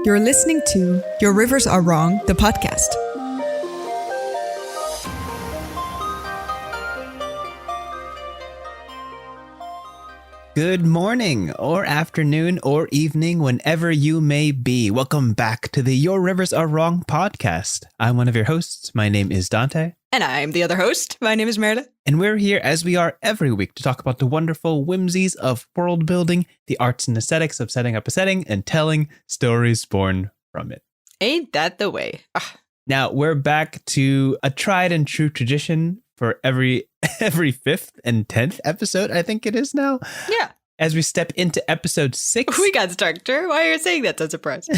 You're listening to Your Rivers Are Wrong, the podcast. Good morning, or afternoon, or evening, whenever you may be. Welcome back to the Your Rivers Are Wrong podcast. I'm one of your hosts. My name is Dante. And I'm the other host. My name is Meredith. And we're here, as we are every week, to talk about the wonderful whimsies of world building, the arts and aesthetics of setting up a setting, and telling stories born from it. Ain't that the way? Ugh. Now, we're back to a tried and true tradition for every 5th and 10th episode, I think it is now. Yeah. As we step into episode 6. We got structure. Why are you saying that? So surprised.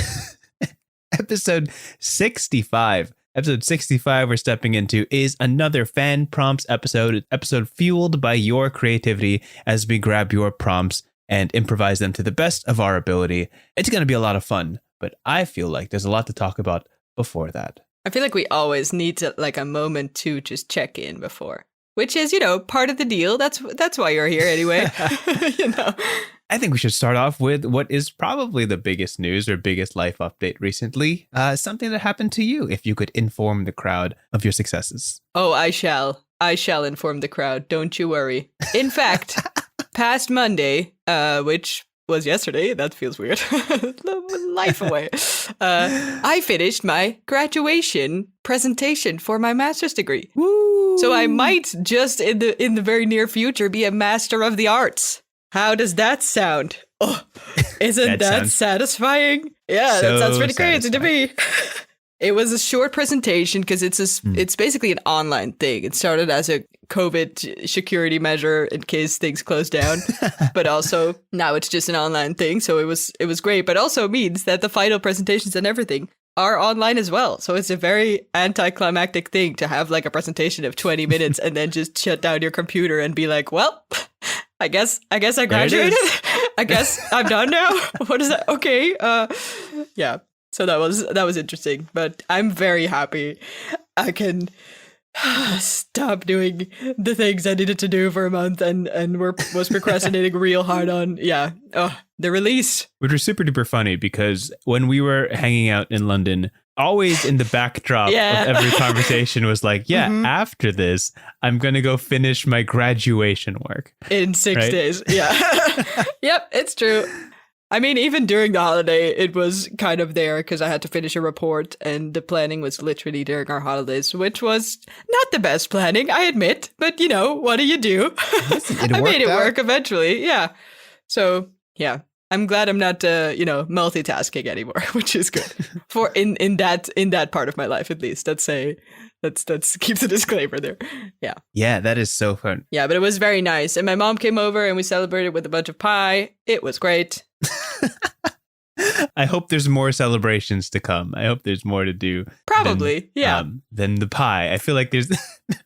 Episode 65. Episode 65 we're stepping into is another fan prompts episode fueled by your creativity as we grab your prompts and improvise them to the best of our ability. It's going to be a lot of fun, but I feel like there's a lot to talk about before that. I feel like we always need to, like, a moment to just check in before, which is, part of the deal. That's why you're here anyway. I think we should start off with what is probably the biggest news or biggest life update recently. Something that happened to you, if you could inform the crowd of your successes. Oh, I shall inform the crowd. Don't you worry. In fact, past Monday, which was yesterday. That feels weird. Life away. I finished my graduation presentation for my master's degree. Woo! So I might just in the very near future be a master of the arts. How does that sound? Oh, isn't that satisfying? Yeah, that sounds pretty crazy to me. It was a short presentation because it's basically an online thing. It started as a COVID security measure in case things close down, but also now it's just an online thing. So it was great, but also means that the final presentations and everything are online as well. So it's a very anticlimactic thing to have like a presentation of 20 minutes and then just shut down your computer and be like, well, I guess I graduated. I guess I'm done now. What is that? Okay. Yeah. So that was interesting, but I'm very happy I can stop doing the things I needed to do for a month and was procrastinating real hard on. Yeah. The release. Which was super duper funny because when we were hanging out in London, always in the backdrop of every conversation was like, after this, I'm going to go finish my graduation work. In 6 days. Yeah. Yep, it's true. I mean, even during the holiday, it was kind of there because I had to finish a report and the planning was literally during our holidays, which was not the best planning, I admit. But, what do you do? I made it work eventually. Yeah. So, yeah. I'm glad I'm not, multitasking anymore, which is good for in that part of my life, at least. Let's keep the disclaimer there. Yeah. Yeah, that is so fun. Yeah, but it was very nice. And my mom came over and we celebrated with a bunch of pie. It was great. I hope there's more celebrations to come. I hope there's more to do. Probably, than the pie. I feel like there's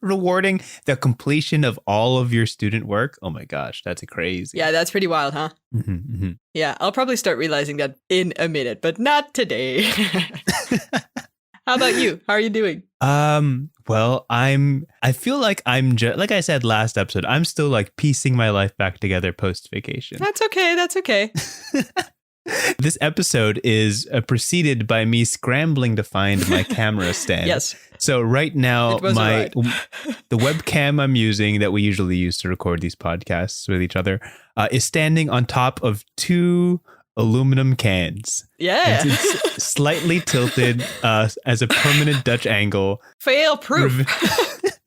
rewarding the completion of all of your student work. Oh my gosh, that's crazy. Yeah, that's pretty wild, huh? Mm-hmm, mm-hmm. Yeah, I'll probably start realizing that in a minute, but not today. How about you? How are you doing? Well, I feel like I'm just, like I said last episode, I'm still like piecing my life back together post vacation. That's okay. This episode is preceded by me scrambling to find my camera stand. Yes. So right now, the webcam I'm using that we usually use to record these podcasts with each other is standing on top of 2 aluminum cans. Yeah. And it's slightly tilted as a permanent Dutch angle. Fail proof.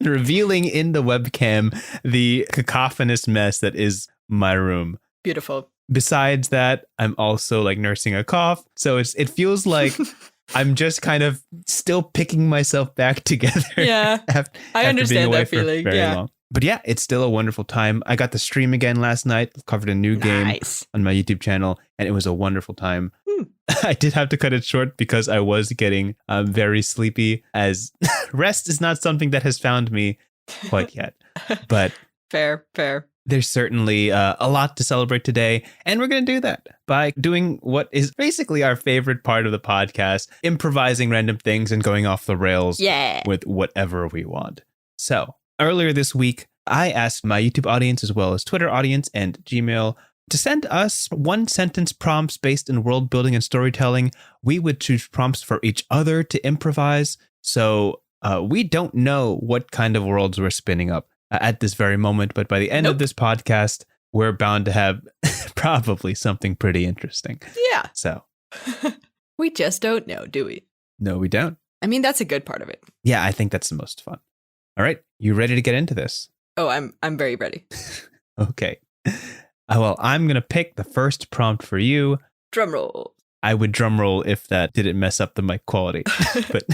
Revealing in the webcam the cacophonous mess that is my room. Beautiful. Besides that, I'm also like nursing a cough. So it feels like I'm just kind of still picking myself back together. Yeah. I understand that feeling. Yeah. Long. But yeah, it's still a wonderful time. I got to stream again last night, covered a new game on my YouTube channel, and it was a wonderful time. I did have to cut it short because I was getting very sleepy, as rest is not something that has found me quite yet. But Fair. There's certainly a lot to celebrate today, and we're going to do that by doing what is basically our favorite part of the podcast, improvising random things and going off the rails with whatever we want. So earlier this week, I asked my YouTube audience as well as Twitter audience and Gmail to send us one-sentence prompts based in world building and storytelling. We would choose prompts for each other to improvise. So we don't know what kind of worlds we're spinning up at this very moment. But by the end of this podcast, we're bound to have probably something pretty interesting. Yeah. So we just don't know, do we? No, we don't. I mean, that's a good part of it. Yeah, I think that's the most fun. All right. You ready to get into this? Oh, I'm very ready. Okay. Well, I'm going to pick the first prompt for you. Drum roll. I would drum roll if that didn't mess up the mic quality. But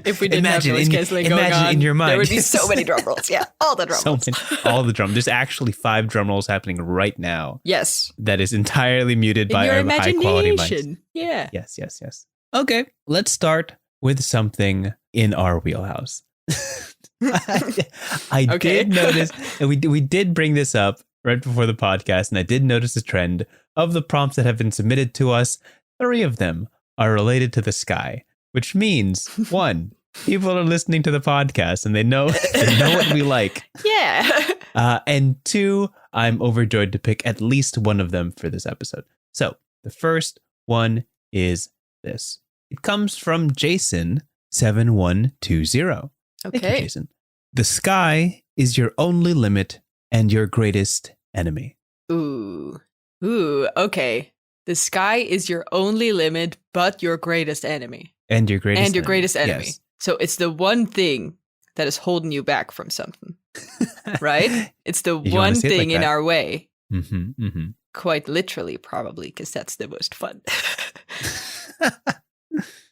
if we didn't have noise canceling going on, in your mind, there would be so many drum rolls. Yeah, all the drum rolls. All the drum. There's actually 5 drum rolls happening right now. Yes. That is entirely muted by our high quality mics. Yeah. Yes. Okay. Let's start with something in our wheelhouse. I did notice, and we did bring this up right before the podcast, and I did notice a trend of the prompts that have been submitted to us. 3 of them are related to the sky, which means 1, people are listening to the podcast and they know what we like. Yeah. And 2, I'm overjoyed to pick at least one of them for this episode. So the first one is this. It comes from Jason7120. Okay. Thank you, Jason. The sky is your only limit and your greatest enemy. Ooh, okay. The sky is your only limit, but your greatest enemy. And your greatest enemy. Yes. So it's the one thing that is holding you back from something, right? It's the one thing in our way. Mm-hmm. Quite literally, probably, because that's the most fun.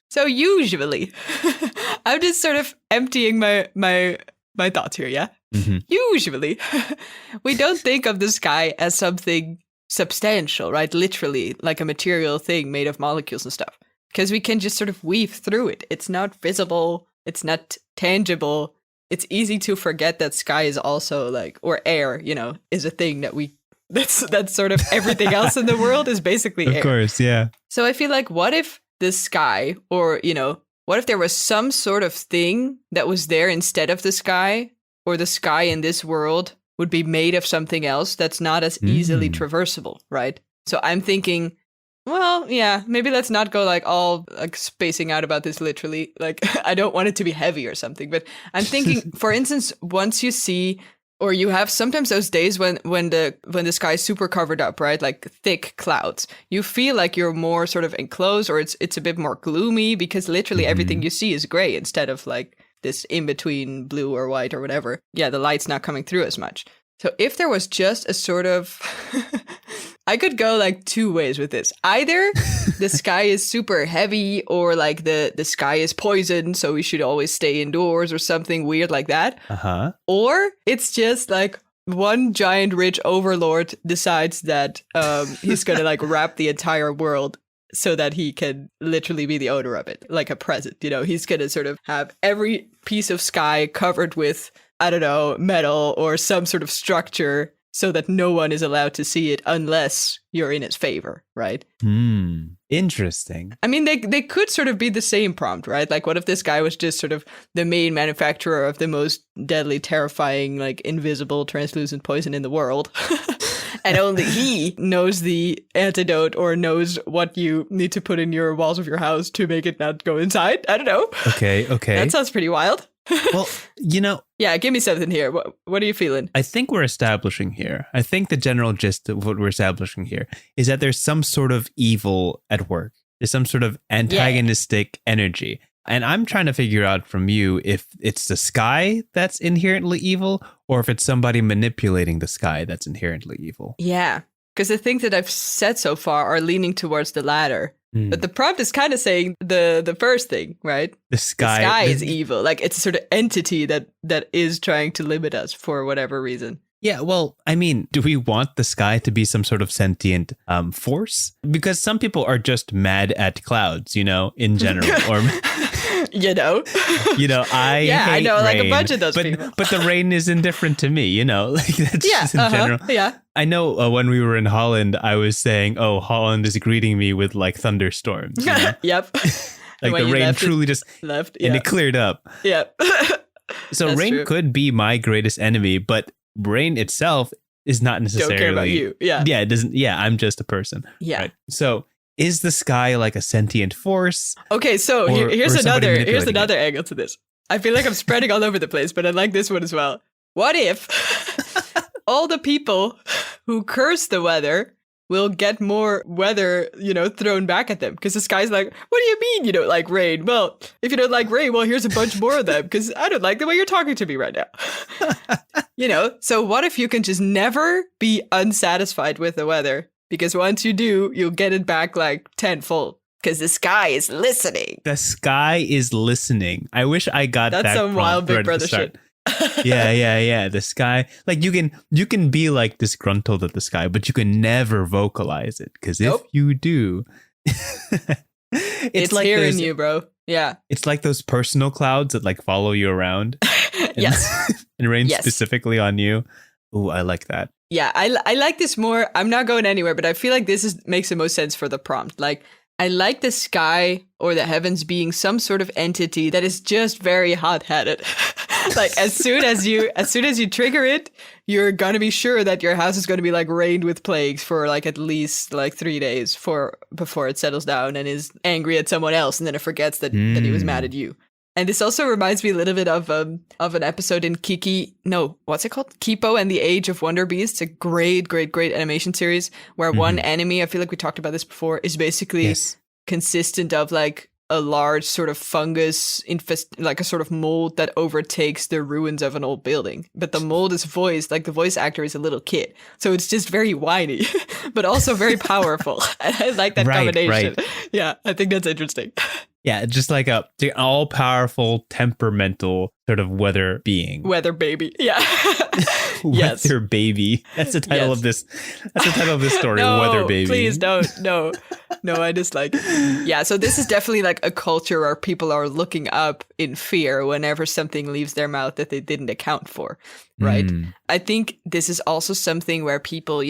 So usually, I'm just sort of emptying my thoughts here, yeah? Mm-hmm. Usually, we don't think of the sky as something substantial, right? Literally, like a material thing made of molecules and stuff. Because we can just sort of weave through it. It's not visible. It's not tangible. It's easy to forget that sky is also like, or air, is a thing that that's sort of everything else in the world is basically air. Of course, yeah. So I feel like, what if the sky, or, what if there was some sort of thing that was there instead of the sky, or the sky in this world would be made of something else that's not as easily traversable, right? So I'm thinking, well, yeah, maybe let's not go like all like spacing out about this literally. Like, I don't want it to be heavy or something, but I'm thinking, for instance, once you see, or you have sometimes those days when the sky is super covered up, right? Like thick clouds, you feel like you're more sort of enclosed, or it's a bit more gloomy because literally everything you see is gray instead of like this in between blue or white or whatever. Yeah, the light's not coming through as much. So if there was just a sort of, I could go like 2 ways with this. Either the sky is super heavy, or like the sky is poison, so we should always stay indoors, or something weird like that. Uh-huh. Or it's just like one giant rich overlord decides that he's going to like wrap the entire world so that he can literally be the owner of it, like a present. He's going to sort of have every piece of sky covered with, I don't know, metal or some sort of structure, so that no one is allowed to see it unless you're in its favor, right? Interesting. I mean, they could sort of be the same prompt, right? Like, what if this guy was just sort of the main manufacturer of the most deadly, terrifying, like invisible, translucent poison in the world? And only he knows the antidote, or knows what you need to put in your walls of your house to make it not go inside. I don't know. Okay. That sounds pretty wild. Well, Yeah, give me something here. What are you feeling? I think we're establishing here. I think the general gist of what we're establishing here is that there's some sort of evil at work. There's some sort of antagonistic energy. And I'm trying to figure out from you if it's the sky that's inherently evil, or if it's somebody manipulating the sky that's inherently evil. Yeah, because the things that I've said so far are leaning towards the latter. But the prompt is kind of saying the first thing, right? The sky is evil. Like, it's a sort of entity that is trying to limit us for whatever reason. Yeah, well, I mean, do we want the sky to be some sort of sentient force? Because some people are just mad at clouds, in general. Or I hate know, like rain, a bunch of those people. But the rain is indifferent to me, like that's just in general. Yeah. I know when we were in Holland, I was saying, oh, Holland is greeting me with like thunderstorms. Yep. Like the rain truly just left, and it cleared up. Yep. So rain could be my greatest enemy, but rain itself is not necessarily don't care about you. Yeah. Yeah, it doesn't. Yeah, I'm just a person. Yeah. Right? So is the sky like a sentient force? Okay, so here's somebody another manipulating it? angle to this. I feel like I'm spreading all over the place, but I like this one as well. What if all the people who curse the weather will get more weather, thrown back at them? Because the sky's like, what do you mean you don't like rain? Well, if you don't like rain, well, here's a bunch more of them because I don't like the way you're talking to me right now. So what if you can just never be unsatisfied with the weather? Because once you do, you'll get it back like tenfold. Because the sky is listening. The sky is listening. I wish I got that. That's some wild Big right Brother shit. Yeah. The sky, like you can be like disgruntled at the sky, but you can never vocalize it because if you do, it's like hearing you, bro. Yeah, it's like those personal clouds that like follow you around. Yes, and rain specifically on you. Ooh, I like that. Yeah, I like this more. I'm not going anywhere, but I feel like this makes the most sense for the prompt. Like, I like the sky or the heavens being some sort of entity that is just very hot-headed. Like as soon as you trigger it, you're gonna be sure that your house is gonna be like rained with plagues for like at least like 3 days before it settles down and is angry at someone else, and then it forgets that he was mad at you. And this also reminds me a little bit of an episode in what's it called? Kipo and the Age of Wonder Beasts, a great animation series where one enemy, I feel like we talked about this before, is basically consistent of like a large sort of fungus like a sort of mold that overtakes the ruins of an old building. But the mold is voiced, like the voice actor is a little kid. So it's just very whiny, but also very powerful. And I like that combination. Right. Yeah, I think that's interesting. Yeah, just like the all-powerful, temperamental sort of weather being. Weather baby. Yeah. Weather baby. That's the title of this. That's the title of this story. No, Weather baby. Please don't. No, I dislike it. Yeah, so this is definitely like a culture where people are looking up in fear whenever something leaves their mouth that they didn't account for, right? I think this is also something where people,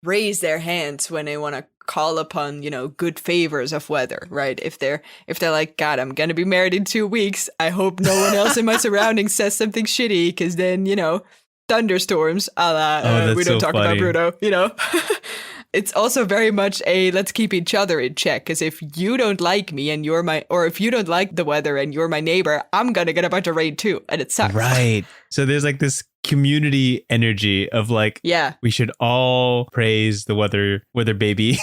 raise their hands when they want to call upon, good favors of weather, right? If they're like, God, I'm going to be married in 2 weeks. I hope no one else in my surroundings says something shitty because then, thunderstorms, we don't talk about Bruno, It's also very much a let's keep each other in check, because if you don't like me and if you don't like the weather and you're my neighbor, I'm going to get a bunch of rain too. And it sucks. Right. So there's like this community energy of like, we should all praise the weather baby.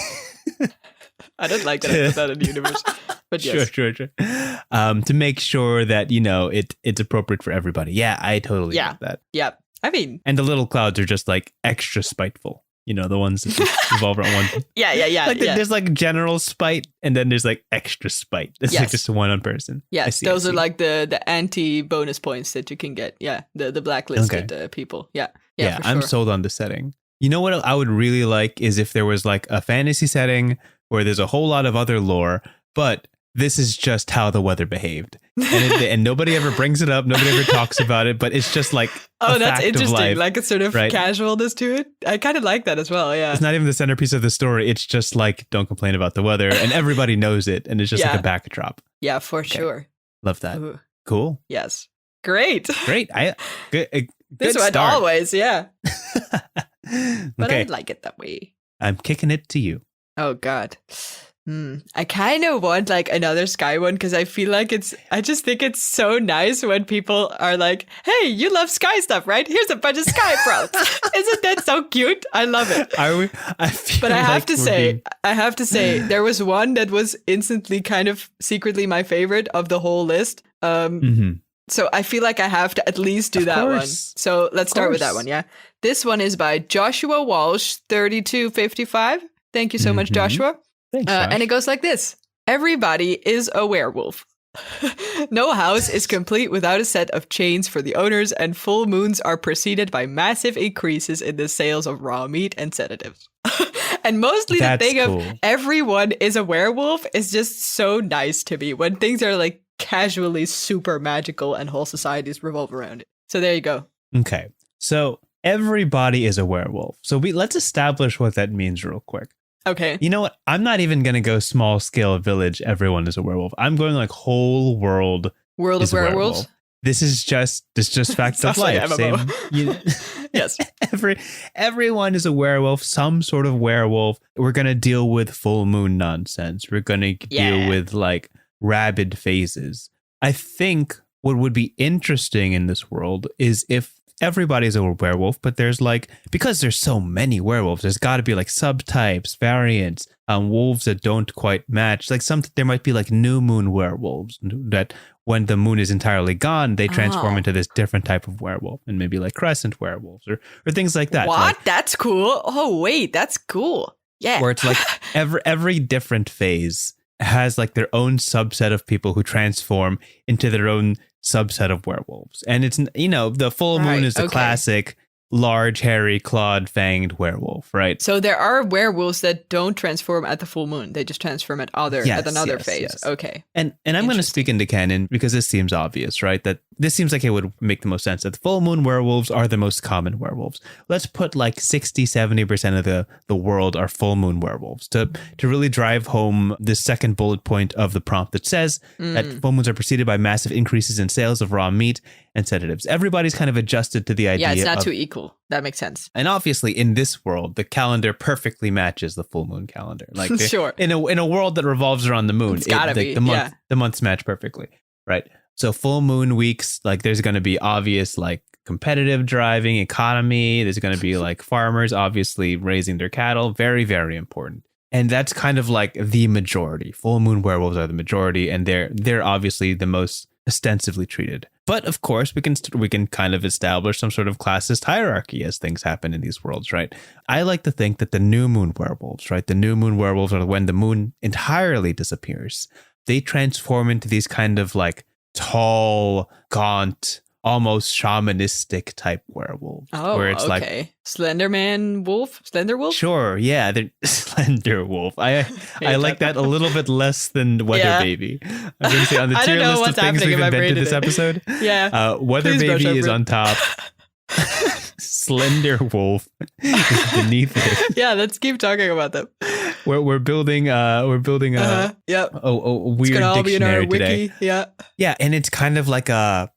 I don't like that I put that in the universe. But yes. Sure. To make sure that, it's appropriate for everybody. Yeah, I totally get that. Yeah. I mean. And the little clouds are just like extra spiteful. The ones that just revolve around one. Yeah. Like there's like general spite, and then there's like extra spite. It's like just one person. Yes, those are like the anti-bonus points that you can get. Yeah, the blacklisted people. Yeah, for sure. I'm sold on the setting. You know what I would really like is if there was like a fantasy setting where there's a whole lot of other lore, but this is just how the weather behaved. And nobody ever brings it up. Nobody ever talks about it, but it's just like that's interesting. Like a sort of right? casualness to it. I kind of like that as well. Yeah. It's not even the centerpiece of the story. It's just like, don't complain about the weather. And everybody knows it. And it's just like a backdrop. Yeah, for sure. Love that. Ooh. Cool. Yes. Great. Good this went start. Always. Yeah. But okay. I like it that way. I'm kicking it to you. Oh, God. I kind of want like another sky one because I feel like I just think it's so nice when people are like, hey, you love sky stuff, right? Here's a bunch of sky prompts. Isn't that so cute? I love it. But I have to say, there was one that was instantly kind of secretly my favorite of the whole list. So I feel like I have to at least do that one. So let's start with that one. Yeah. This one is by Joshua Walsh, 3255. Thank you so much, Joshua. Thanks, and it goes like this. Everybody is a werewolf. No house is complete without a set of chains for the owners, and full moons are preceded by massive increases in the sales of raw meat and sedatives. And mostly the thing of everyone is a werewolf is just so nice to me when things are like casually super magical and whole societies revolve around it. So there you go. Okay. So everybody is a werewolf. So let's establish what that means real quick. Okay. You know what? I'm not even going to go small scale village. Everyone is a werewolf. I'm going like whole world. World of werewolves? this is just fact of life. Like Same, yes. Everyone is a werewolf, some sort of werewolf. We're gonna deal with full moon nonsense. We're gonna deal with like rabid phases. I think what would be interesting in this world is if everybody's a werewolf, but there's like, because there's so many werewolves, there's got to be like subtypes, variants, wolves that don't quite match. Like there might be like new moon werewolves that when the moon is entirely gone, they transform into this different type of werewolf, and maybe like crescent werewolves or things like that. What? Like, that's cool. Oh, wait, that's cool. Yeah. Where it's like every different phase has like their own subset of people who transform into their own subset of werewolves. And it's, the full moon is the classic large, hairy, clawed, fanged werewolf, right? So there are werewolves that don't transform at the full moon. They just transform at another phase. Yes. Okay. And I'm going to speak into canon because this seems obvious, right? That this seems like it would make the most sense that the full moon werewolves are the most common werewolves. Let's put like 60-70% of the world are full moon werewolves to really drive home this second bullet point of the prompt that says that full moons are preceded by massive increases in sales of raw meat and sedatives. Everybody's kind of adjusted to the idea. Yeah, it's not too equal. That makes sense. And obviously, in this world, the calendar perfectly matches the full moon calendar. Like, sure. In a world that revolves around the moon, it's gotta be. The months match perfectly, right? So full moon weeks, like there's going to be obvious like competitive driving economy. There's going to be like farmers obviously raising their cattle. Very, very important. And that's kind of like the majority. Full moon werewolves are the majority, and they're obviously the most ostensively treated. But of course, we can kind of establish some sort of classist hierarchy as things happen in these worlds, right? I like to think that the new moon werewolves, right? The new moon werewolves are when the moon entirely disappears. They transform into these kind of like tall, gaunt, almost shamanistic type werewolves. Oh, where it's okay. Like Slenderwolf? Sure, yeah, they're Slenderwolf. I like that a little bit less than Weather Baby. I'm going to say on the tier list of things we've invented this episode, Weather Baby is on top. Slenderwolf is beneath it. Yeah, let's keep talking about them. We're building a weird dictionary today. Yeah, and it's kind of like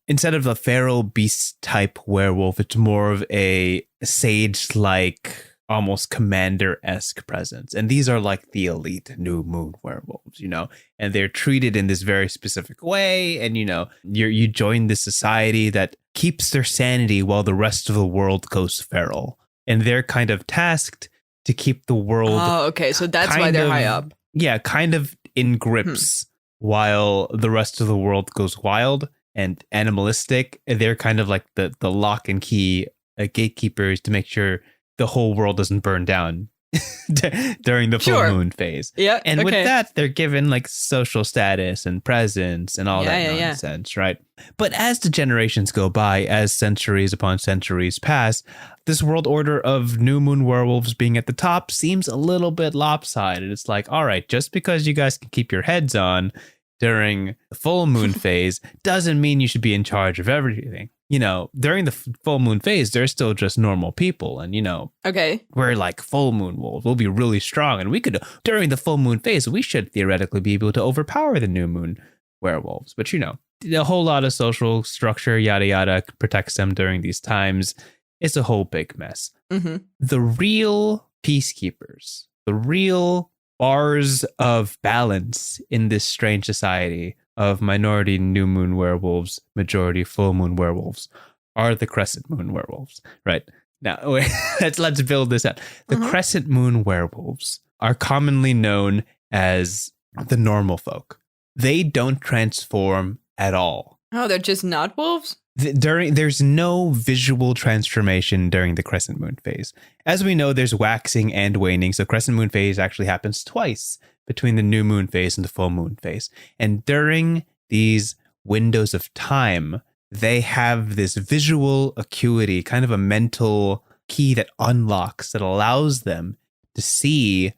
instead of a feral beast type werewolf, it's more of a sage like, almost commander-esque presence. And these are like the elite new moon werewolves, and they're treated in this very specific way. And you join this society that keeps their sanity while the rest of the world goes feral, and they're kind of tasked to keep the world. Oh, okay. So that's why they're high up. Yeah, kind of in grips while the rest of the world goes wild and animalistic. They're kind of like the lock and key gatekeepers to make sure the whole world doesn't burn down during the full moon phase. Yeah. And with that, they're given like social status and presence and all that nonsense, right? But as the generations go by, as centuries upon centuries pass, this world order of new moon werewolves being at the top seems a little bit lopsided. It's like, all right, just because you guys can keep your heads on during the full moon phase doesn't mean you should be in charge of everything. During the full moon phase, they're still just normal people. And, we're like full moon wolves. We'll be really strong. And we could, during the full moon phase, we should theoretically be able to overpower the new moon werewolves. But, a whole lot of social structure, yada, yada, protects them during these times. It's a whole big mess. Mm-hmm. The real peacekeepers, the real bars of balance in this strange society of minority new moon werewolves, majority full moon werewolves, are the crescent moon werewolves. Right now, let's build this out. The crescent moon werewolves are commonly known as the normal folk. They don't transform at all. Oh, they're just not wolves? There's no visual transformation during the crescent moon phase. As we know, there's waxing and waning. So crescent moon phase actually happens twice between the new moon phase and the full moon phase. And during these windows of time, they have this visual acuity, kind of a mental key that unlocks, that allows them to see.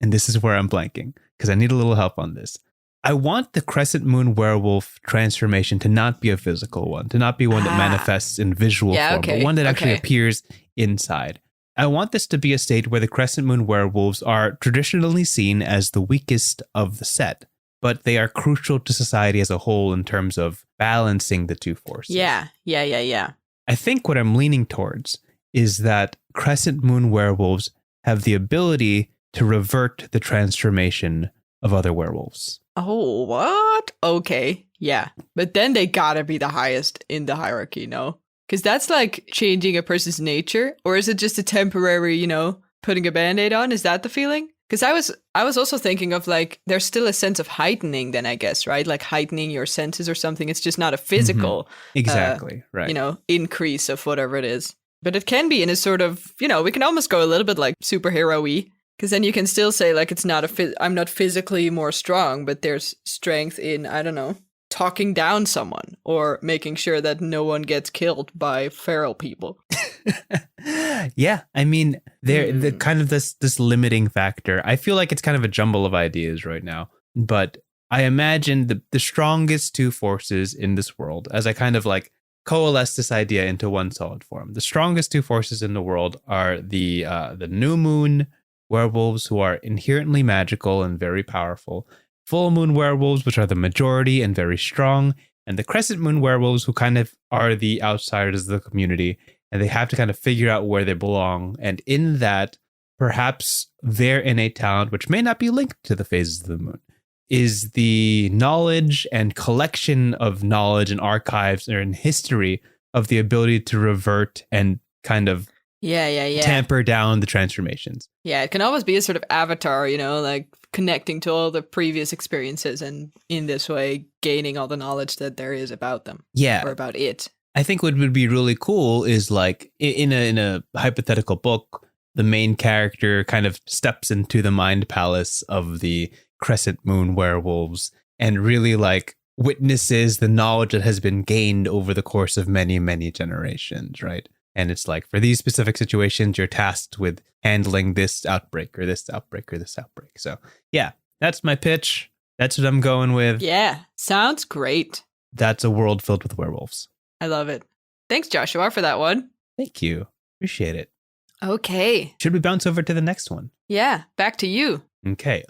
And this is where I'm blanking because I need a little help on this. I want the crescent moon werewolf transformation to not be a physical one, to not be one that manifests in visual form, but one that actually appears inside. I want this to be a state where the crescent moon werewolves are traditionally seen as the weakest of the set, but they are crucial to society as a whole in terms of balancing the two forces. Yeah. I think what I'm leaning towards is that crescent moon werewolves have the ability to revert the transformation of other werewolves. Oh, what? Okay. Yeah. But then they gotta be the highest in the hierarchy, no? Because that's like changing a person's nature. Or is it just a temporary, putting a band-aid on? Is that the feeling? Because I was also thinking of like, there's still a sense of heightening then, I guess, right? Like heightening your senses or something. It's just not a physical, exactly, right. Increase of whatever it is. But it can be in a sort of, we can almost go a little bit like superhero-y. Because then you can still say like, it's not I'm not physically more strong, but there's strength in, I don't know, talking down someone or making sure that no one gets killed by feral people. Yeah, I mean, the kind of this limiting factor. I feel like it's kind of a jumble of ideas right now, but I imagine the strongest two forces in this world, as I kind of like coalesce this idea into one solid form. The strongest two forces in the world are the new moon werewolves, who are inherently magical and very powerful, full moon werewolves, which are the majority and very strong, and the crescent moon werewolves, who kind of are the outsiders of the community, and they have to kind of figure out where they belong. And in that, perhaps their innate talent, which may not be linked to the phases of the moon, is the knowledge and collection of knowledge and archives or in history of the ability to revert and kind of tamper down the transformations. Yeah, it can always be a sort of avatar, like connecting to all the previous experiences and in this way gaining all the knowledge that there is about them. Yeah. Or about it. I think what would be really cool is like in a hypothetical book, the main character kind of steps into the mind palace of the crescent moon werewolves and really like witnesses the knowledge that has been gained over the course of many, many generations, right? And it's like, for these specific situations, you're tasked with handling this outbreak or this outbreak or this outbreak. So yeah, that's my pitch. That's what I'm going with. Yeah, sounds great. That's a world filled with werewolves. I love it. Thanks, Joshua, for that one. Thank you. Appreciate it. Okay. Should we bounce over to the next one? Yeah, back to you. Okay.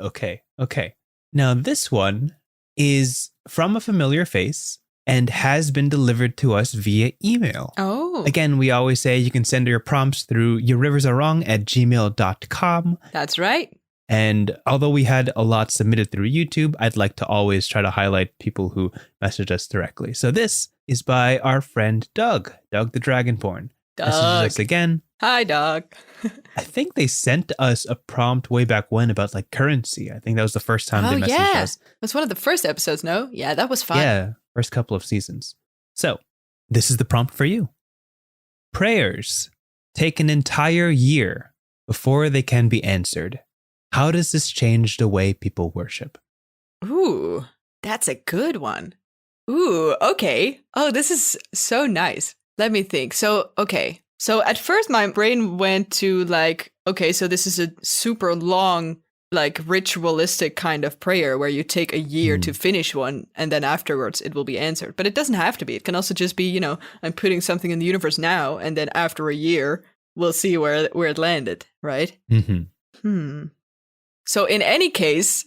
Now, this one is from a familiar face and has been delivered to us via email. Oh. Again, we always say you can send your prompts through yourriversarewrong@gmail.com. That's right. And although we had a lot submitted through YouTube, I'd like to always try to highlight people who message us directly. So this is by our friend Doug the Dragonborn. Doug. Messages us again. Hi, Doug. I think they sent us a prompt way back when about like currency. I think that was the first time they messaged us. That's one of the first episodes, no? Yeah, that was fun. Yeah, first couple of seasons. So this is the prompt for you. Prayers take an entire year before they can be answered. How does this change the way people worship? Ooh, that's a good one. Ooh, okay. Oh, this is so nice. Let me think. So at first my brain went to like, okay, so this is a super long, like ritualistic kind of prayer where you take a year to finish one and then afterwards it will be answered. But it doesn't have to be. It can also just be, I'm putting something in the universe now and then after a year, we'll see where it landed, right? Mm-hmm. So in any case,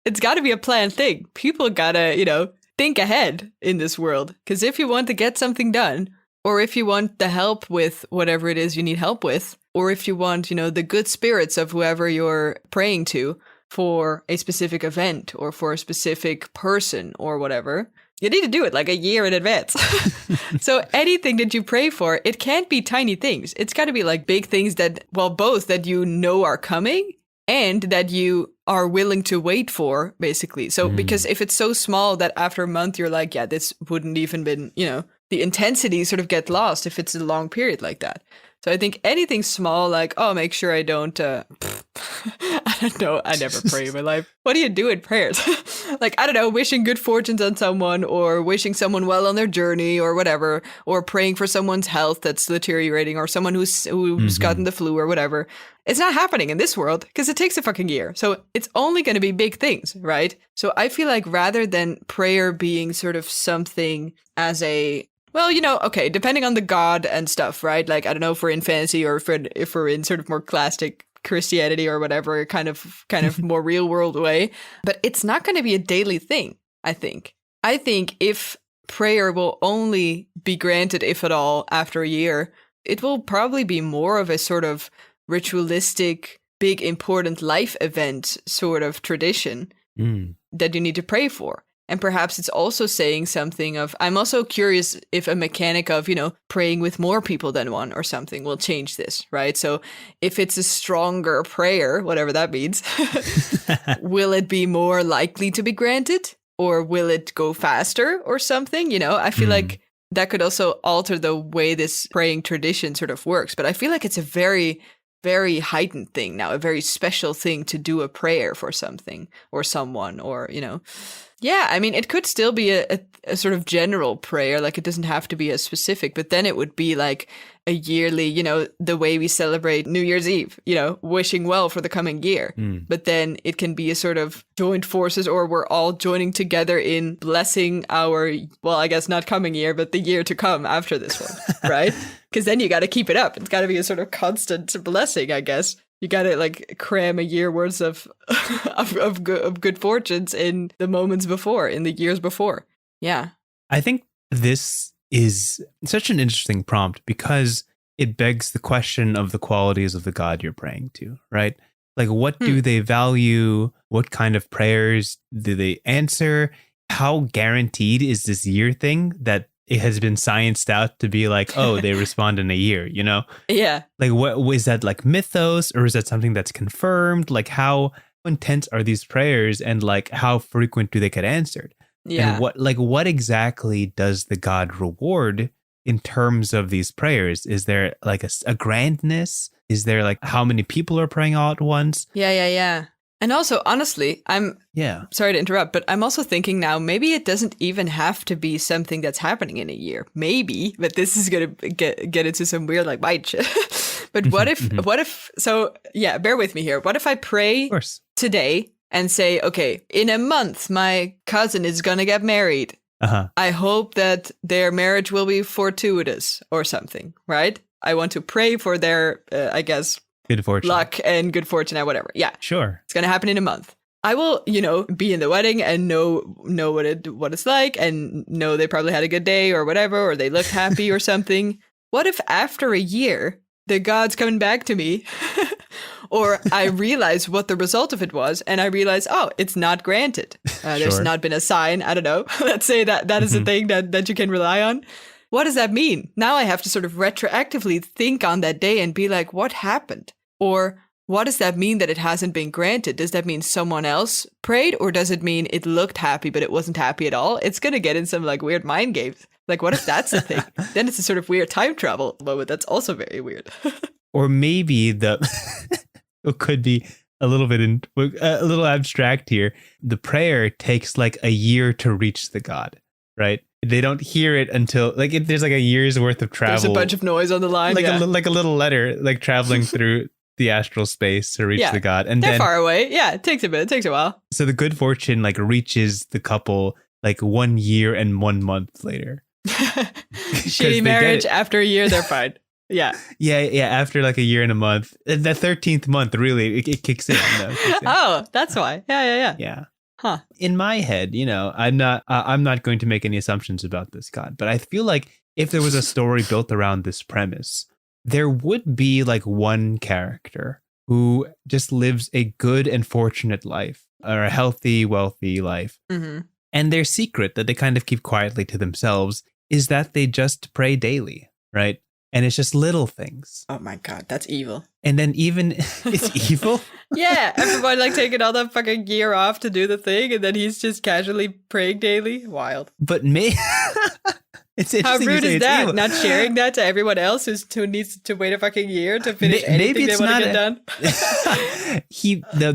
it's got to be a planned thing. People got to, think ahead in this world. Because if you want to get something done, or if you want the help with whatever it is you need help with, or if you want, the good spirits of whoever you're praying to for a specific event or for a specific person or whatever, you need to do it like a year in advance. So anything that you pray for, it can't be tiny things. It's got to be like big things that, both that are coming and that you are willing to wait for, basically. So because if it's so small that after a month you're like, yeah, this wouldn't even been, the intensity sort of get lost if it's a long period like that. So I think anything small, like, make sure I don't, I don't know, I never pray in my life. What do you do in prayers? Like, I don't know, wishing good fortunes on someone or wishing someone well on their journey or whatever, or praying for someone's health that's deteriorating or someone who's gotten the flu or whatever. It's not happening in this world because it takes a fucking year. So it's only going to be big things, right? So I feel like rather than prayer being sort of something as a, okay, depending on the God and stuff, right? Like, I don't know if we're in fantasy or if we're in sort of more classic Christianity or whatever, kind of more real world way. But it's not going to be a daily thing, I think. I think if prayer will only be granted, if at all, after a year, it will probably be more of a sort of ritualistic, big, important life event sort of tradition that you need to pray for. And perhaps it's also saying something of, I'm also curious if a mechanic of, praying with more people than one or something will change this, right? So if it's a stronger prayer, whatever that means, will it be more likely to be granted? Or will it go faster or something? I feel like that could also alter the way this praying tradition sort of works. But I feel like it's a very, very heightened thing now, a very special thing to do a prayer for something or someone or, Yeah, I mean, it could still be a sort of general prayer, like it doesn't have to be as specific, but then it would be like a yearly, the way we celebrate New Year's Eve, wishing well for the coming year. But then it can be a sort of joint forces, or we're all joining together in blessing our, well, I guess not coming year, but the year to come after this one, right? Because then you got to keep it up. It's got to be a sort of constant blessing, I guess. You gotta like cram a year worth of good fortunes in the moments before, in the years before. Yeah. I think this is such an interesting prompt because it begs the question of the qualities of the God you're praying to, right? Like, what do they value? What kind of prayers do they answer? How guaranteed is this year thing that it has been scienced out to be like, oh, they respond in a year, Yeah. Like, what was that, like mythos, or is that something that's confirmed? Like, how intense are these prayers, and like how frequent do they get answered? Yeah. And what exactly does the God reward in terms of these prayers? Is there like a grandness? Is there like how many people are praying all at once? Yeah. And also, honestly, I'm sorry to interrupt, but I'm also thinking now, maybe it doesn't even have to be something that's happening in a year. Maybe, but this is going to get into some weird, like, bite shit. But what if, so yeah, bear with me here. What if I pray today and say, okay, in a month, my cousin is going to get married. I hope that their marriage will be fortuitous or something, right? I want to pray for their, I guess, good fortune, luck and good fortune or whatever. Yeah, sure. It's going to happen in a month. I will, be in the wedding and know what it's like, and know they probably had a good day or whatever, or they looked happy or something. What if after a year, the God's coming back to me, or I realize what the result of it was, and I realize, oh, it's not granted. There's not been a sign. I don't know. Let's say that is a thing that you can rely on. What does that mean? Now I have to sort of retroactively think on that day and be like, what happened? Or what does that mean that it hasn't been granted? Does that mean someone else prayed? Or does it mean it looked happy, but it wasn't happy at all? It's going to get in some like weird mind games. Like, what if that's a thing? Then it's a sort of weird time travel moment. That's also very weird. Or maybe it could be a little abstract here. The prayer takes like a year to reach the God, right? They don't hear it until there's like a year's worth of travel. There's a bunch of noise on the line, like a little letter, like traveling through the astral space to reach the God, and they're far away. Yeah, it takes a bit. It takes a while. So the good fortune like reaches the couple like 1 year and 1 month later. Shitty marriage after a year, they're fine. Yeah. After like a year and a month, the 13th month, really, it kicks in. Oh, that's why. Yeah. Huh. In my head, I'm not going to make any assumptions about this God, but I feel like if there was a story built around this premise, there would be like one character who just lives a good and fortunate life, or a healthy, wealthy life. Mm-hmm. And their secret that they kind of keep quietly to themselves is that they just pray daily, right? And it's just little things. Oh my God, that's evil. And then even, it's evil? Yeah, everybody like taking all that fucking gear off to do the thing, and then he's just casually praying daily. Wild. But it's interesting. How rude is that? Evil. Not sharing that to everyone else who needs to wait a fucking year to finish anything they want to get done?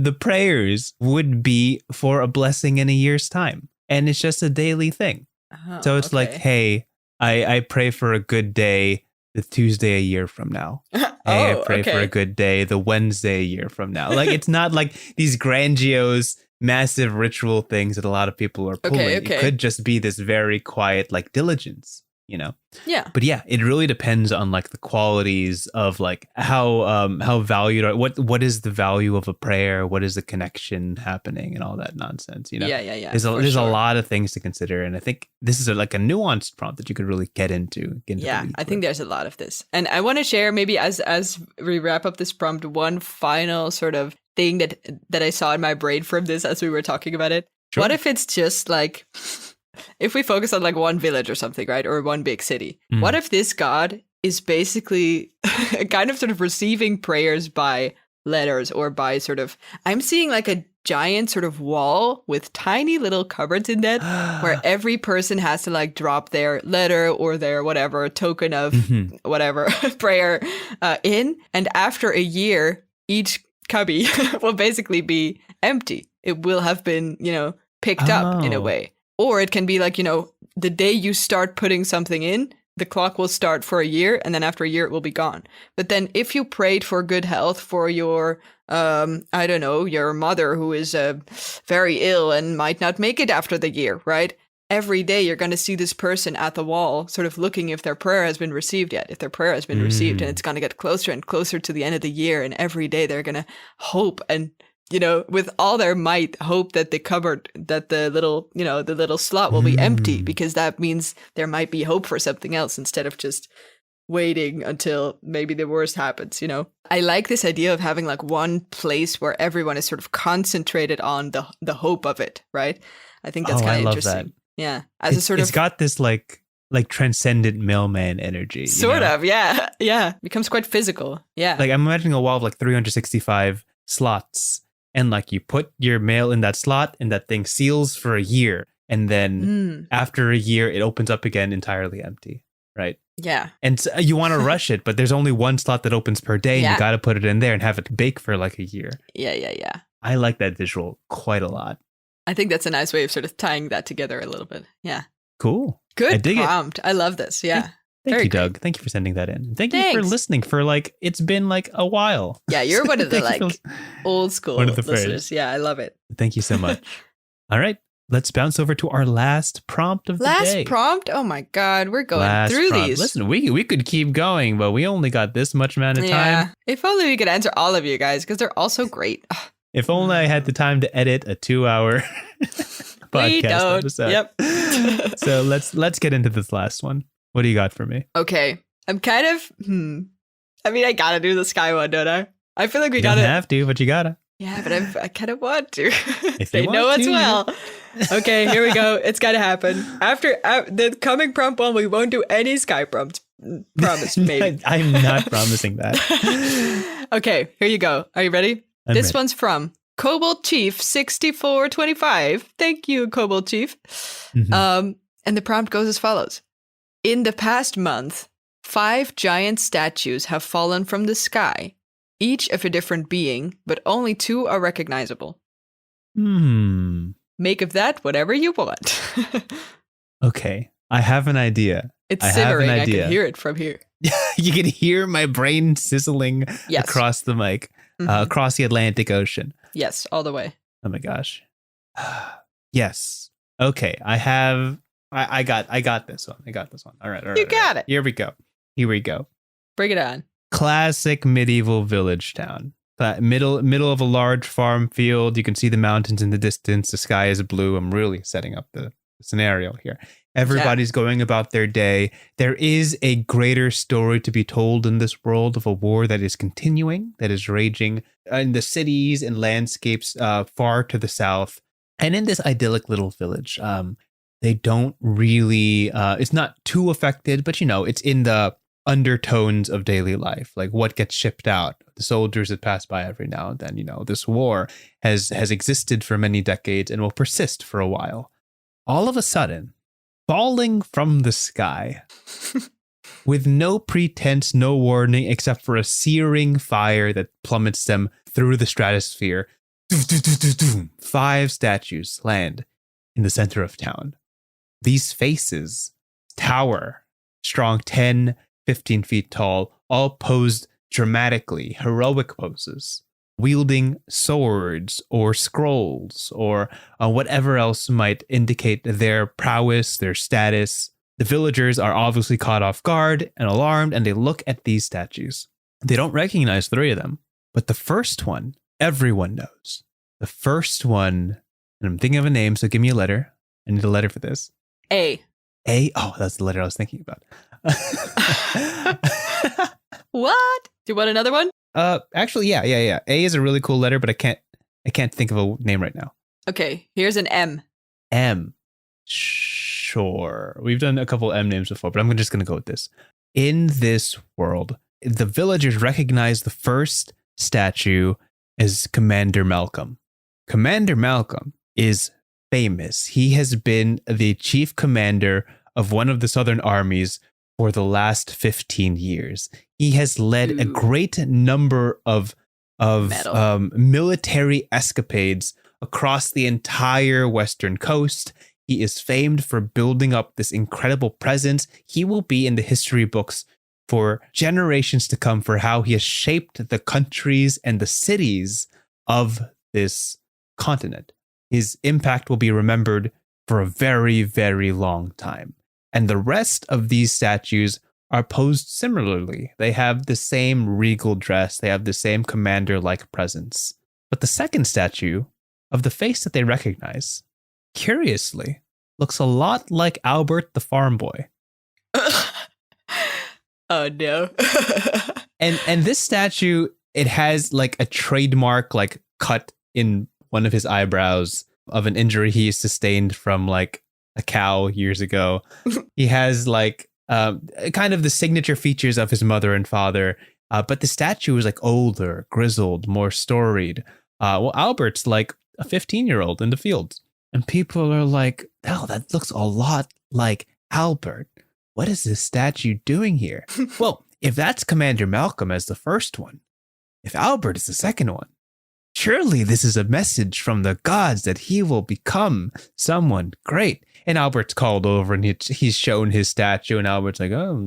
The prayers would be for a blessing in a year's time. And it's just a daily thing. Oh, so it's like, hey, I pray for a good day the Tuesday a year from now. Hey, I pray for a good day the Wednesday a year from now. Like, it's not like these grandiose, massive ritual things that a lot of people are pulling. It could just be this very quiet, like, diligence. Yeah. But yeah, it really depends on like the qualities of like how valued or what is the value of a prayer, what is the connection happening, and all that nonsense. Yeah. There's a lot of things to consider, and I think this is like a nuanced prompt that you could really get into. Yeah, I think there's a lot of this, and I want to share maybe as we wrap up this prompt, one final sort of thing that I saw in my brain from this as we were talking about it. Sure. What if it's just like, if we focus on like one village or something, right? Or one big city. What if this god is basically kind of sort of receiving prayers by letters or by sort of, I'm seeing like a giant sort of wall with tiny little cupboards in that where every person has to like drop their letter or their whatever token of whatever prayer in. And after a year, each cubby will basically be empty. It will have been, picked up in a way. Or it can be like, the day you start putting something in, the clock will start for a year, and then after a year it will be gone. But then if you prayed for good health for your, I don't know, your mother who is very ill and might not make it after the year, right? Every day you're going to see this person at the wall sort of looking if their prayer has been received yet. If their prayer has been received, and it's going to get closer and closer to the end of the year, and every day they're going to hope and with all their might, hope that the cupboard, that the little, the little slot will be empty, because that means there might be hope for something else instead of just waiting until maybe the worst happens, I like this idea of having like one place where everyone is sort of concentrated on the hope of it, right? I think that's kind of interesting. That. Yeah. It's got this like transcendent mailman energy. Sort of, yeah. Yeah. Becomes quite physical. Yeah. Like I'm imagining a wall of like 365 slots. And like you put your mail in that slot and that thing seals for a year. And then after a year, it opens up again entirely empty. Right. Yeah. And so you want to rush it, but there's only one slot that opens per day. And you got to put it in there and have it bake for like a year. Yeah. I like that visual quite a lot. I think that's a nice way of sort of tying that together a little bit. Yeah. Cool. Good prompt. I love this. Yeah. Thank you, Doug. Thank you for sending that in. Thanks you for listening for like, it's been like a while. Yeah, you're one of the like old school listeners. Yeah, I love it. Thank you so much. All right, let's bounce over to our last prompt of the day. Last prompt? Oh my God, we're going through these. Listen, we could keep going, but we only got this much amount of time. Yeah, if only we could answer all of you guys, because they're all so great. If only I had the time to edit a 2-hour podcast episode. Yep. So let's get into this last one. What do you got for me? Okay. I'm kind of, I mean, I gotta do the sky one, don't I? I feel like we gotta. You don't have to, but you gotta. Yeah, but I kind of want to. If they know as well. Okay, here we go. It's gotta happen. After the coming prompt one, we won't do any sky prompts. Promise, maybe. I'm not promising that. Okay, here you go. Are you ready? This one's from Cobalt Chief 6425. Thank you, Cobalt Chief. And the prompt goes as follows. In the past month, 5 giant statues have fallen from the sky, each of a different being, but only 2 are recognizable. Make of that whatever you want. Okay, I have an idea. It's simmering. I can hear it from here. You can hear my brain sizzling across the mic, across the Atlantic Ocean. Yes, all the way. Oh my gosh. Yes. Okay, I got this one. All right. You got it. Here we go. Bring it on. Classic medieval village town. Middle of a large farm field. You can see the mountains in the distance. The sky is blue. I'm really setting up the scenario here. Everybody's going about their day. There is a greater story to be told in this world of a war that is continuing, that is raging in the cities and landscapes far to the south. And in this idyllic little village, they don't really, it's not too affected, but it's in the undertones of daily life, like what gets shipped out, the soldiers that pass by every now and then. This war has existed for many decades and will persist for a while. All of a sudden, falling from the sky with no pretense, no warning, except for a searing fire that plummets them through the stratosphere. 5 statues land in the center of town. These faces tower, strong 10, 15 feet tall, all posed dramatically, heroic poses, wielding swords or scrolls or whatever else might indicate their prowess, their status. The villagers are obviously caught off guard and alarmed, and they look at these statues. They don't recognize 3 of them, but the first one, everyone knows. The first one, and I'm thinking of a name, so give me a letter. I need a letter for this. A. A? Oh, that's the letter I was thinking about. What? Do you want another one? Actually, yeah. A is a really cool letter, but I can't think of a name right now. Okay, here's an M. M. Sure. We've done a couple M names before, but I'm just going to go with this. In this world, the villagers recognize the first statue as Commander Malcolm. Commander Malcolm is famous. He has been the chief commander of one of the Southern armies for the last 15 years. He has led a great number of military escapades across the entire Western coast. He is famed for building up this incredible presence. He will be in the history books for generations to come for how he has shaped the countries and the cities of this continent. His impact will be remembered for a very, very long time. And the rest of these statues are posed similarly. They have the same regal dress. They have the same commander-like presence. But the second statue, of the face that they recognize, curiously, looks a lot like Albert the farm boy. Oh no. and this statue, it has like a trademark like cut in one of his eyebrows of an injury he sustained from like a cow years ago. He has like kind of the signature features of his mother and father, but the statue is like older, grizzled, more storied. Well, Albert's like a 15-year-old in the fields. And people are like, oh, that looks a lot like Albert. What is this statue doing here? Well, if that's Commander Malcolm as the first one, if Albert is the second one, surely this is a message from the gods that he will become someone great. And Albert's called over and he's shown his statue, and Albert's like, oh,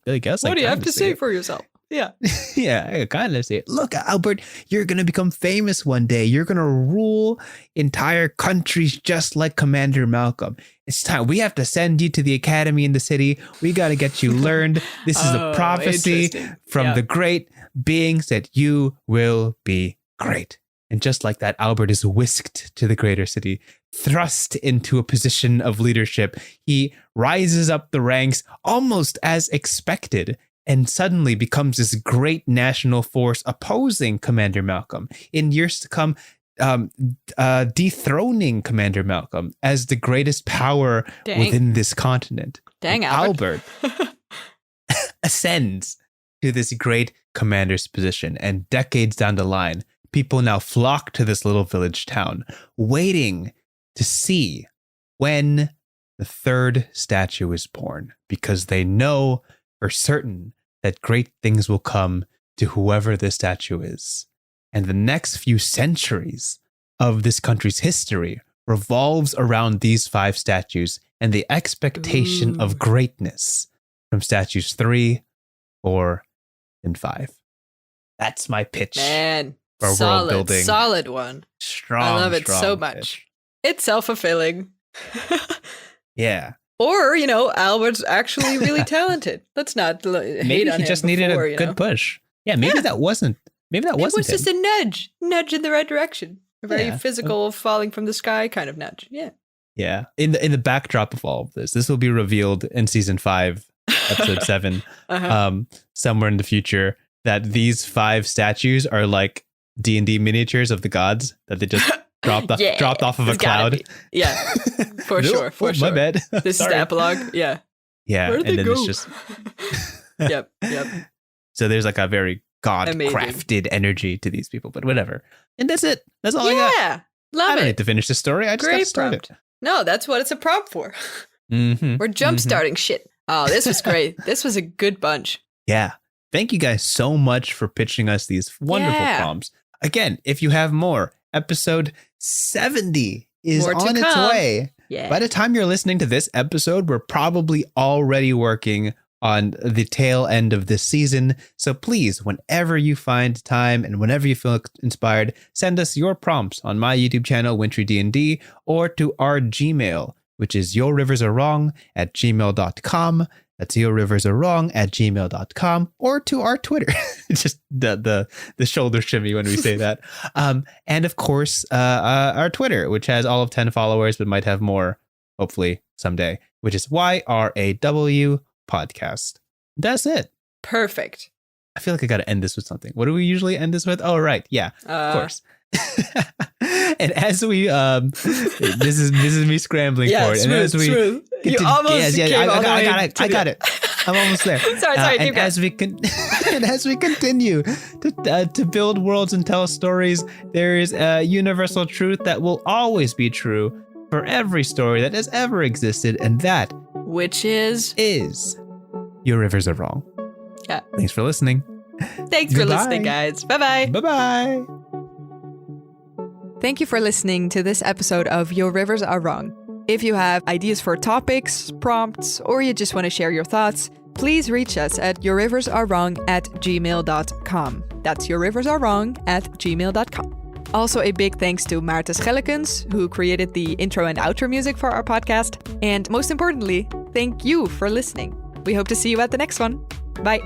I guess what do you have to say for yourself? Yeah. Yeah, I kind of see it. Look, Albert, you're going to become famous one day. You're going to rule entire countries just like Commander Malcolm. It's time. We have to send you to the academy in the city. We got to get you learned. This is a prophecy from the great beings that you will be great. And just like that, Albert is whisked to the greater city, thrust into a position of leadership. He rises up the ranks almost as expected, and suddenly becomes this great national force opposing Commander Malcolm. In years to come, dethroning Commander Malcolm as the greatest power within this continent. Dang, Albert. Ascends to this great commander's position. And decades down the line, people now flock to this little village town, waiting to see when the third statue is born, because they know for certain that great things will come to whoever this statue is. And the next few centuries of this country's history revolves around these 5 statues and the expectation of greatness from statues 3, 4, and 5. That's my pitch. Man, for world building. Solid one. Strong. I love it so pitch. much. It's self-fulfilling. Yeah. Or, Albert's actually really talented. Let's not hate on him. Maybe he just needed a good push. Yeah, maybe that wasn't. Maybe that wasn't. It was just a nudge in the right direction. A very physical, falling from the sky kind of nudge. Yeah. Yeah. In the backdrop of all of this will be revealed in season 5, episode 7, somewhere in the future, that these 5 statues are like D&D miniatures of the gods that they just dropped off of a cloud. Yeah, for sure. My bad. This is the epilogue. Yeah. Yeah. Where did they then go? it's just. Yep. So there's like a very God-crafted energy to these people, but whatever. And that's it. That's all I got. Yeah. Love it. I don't need to finish the story. I just got to start it. No, that's what it's a prompt for. Mm-hmm. We're jump-starting shit. Oh, this was great. This was a good bunch. Yeah. Thank you guys so much for pitching us these wonderful prompts. Again, if you have more, episode 70 is on its way. Yeah. By the time you're listening to this episode, we're probably already working on the tail end of this season. So please, whenever you find time and whenever you feel inspired, send us your prompts on my YouTube channel, Wintry D&D, or to our Gmail, which is yourriversarewrong@gmail.com. That's yourriversarewrong@gmail.com, or to our Twitter. Just the shoulder shimmy when we say that. And of course, our Twitter, which has all of 10 followers, but might have more, hopefully someday, which is YRAW Podcast. That's it. Perfect. I feel like I got to end this with something. What do we usually end this with? Oh, right. Yeah, of course. And as we this is me scrambling for it. Smooth, and as we you almost came all the way I got it. I'm almost there. sorry. And as we continue to build worlds and tell stories, there is a universal truth that will always be true for every story that has ever existed, and that which is your rivers are wrong. Yeah. Thanks for listening. Thanks for listening, guys. Bye-bye. Bye-bye. Thank you for listening to this episode of Your Rivers Are Wrong. If you have ideas for topics, prompts, or you just want to share your thoughts, please reach us at yourriversarewrong@gmail.com. That's yourriversarewrong@gmail.com. Also, a big thanks to Maarten Schellekens, who created the intro and outro music for our podcast. And most importantly, thank you for listening. We hope to see you at the next one. Bye.